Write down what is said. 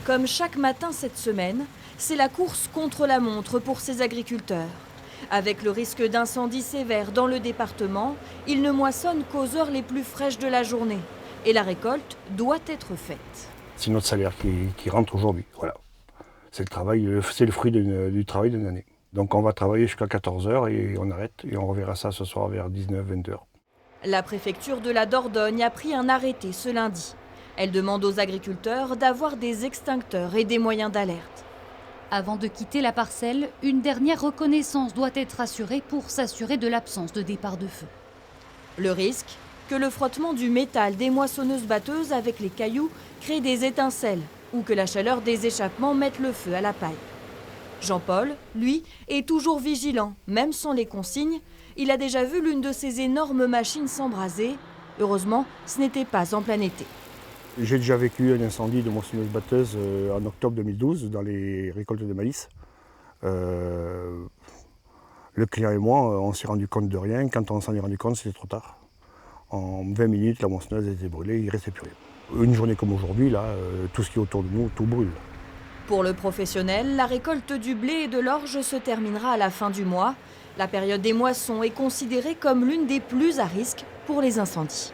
Comme chaque matin cette semaine, c'est la course contre la montre pour ces agriculteurs. Avec le risque d'incendie sévère dans le département, ils ne moissonnent qu'aux heures les plus fraîches de la journée. Et la récolte doit être faite. C'est notre salaire qui rentre aujourd'hui. Voilà. C'est le fruit du travail d'une année. Donc on va travailler jusqu'à 14 h et on arrête. Et on reverra ça ce soir vers 19-20 h. La préfecture de la Dordogne a pris un arrêté ce lundi. Elle demande aux agriculteurs d'avoir des extincteurs et des moyens d'alerte. Avant de quitter la parcelle, une dernière reconnaissance doit être assurée pour s'assurer de l'absence de départ de feu. Le risque, que le frottement du métal des moissonneuses-batteuses avec les cailloux crée des étincelles ou que la chaleur des échappements mette le feu à la paille. Jean-Paul, lui, est toujours vigilant, même sans les consignes. Il a déjà vu l'une de ces énormes machines s'embraser. Heureusement, ce n'était pas en plein été. J'ai déjà vécu un incendie de moissonneuse-batteuse en octobre 2012 dans les récoltes de maïs. Le client et moi, on s'est rendu compte de rien. Quand on s'en est rendu compte, c'était trop tard. En 20 minutes, la moissonneuse était brûlée, il ne restait plus rien. Une journée comme aujourd'hui, là, tout ce qui est autour de nous, tout brûle. Pour le professionnel, la récolte du blé et de l'orge se terminera à la fin du mois. La période des moissons est considérée comme l'une des plus à risque pour les incendies.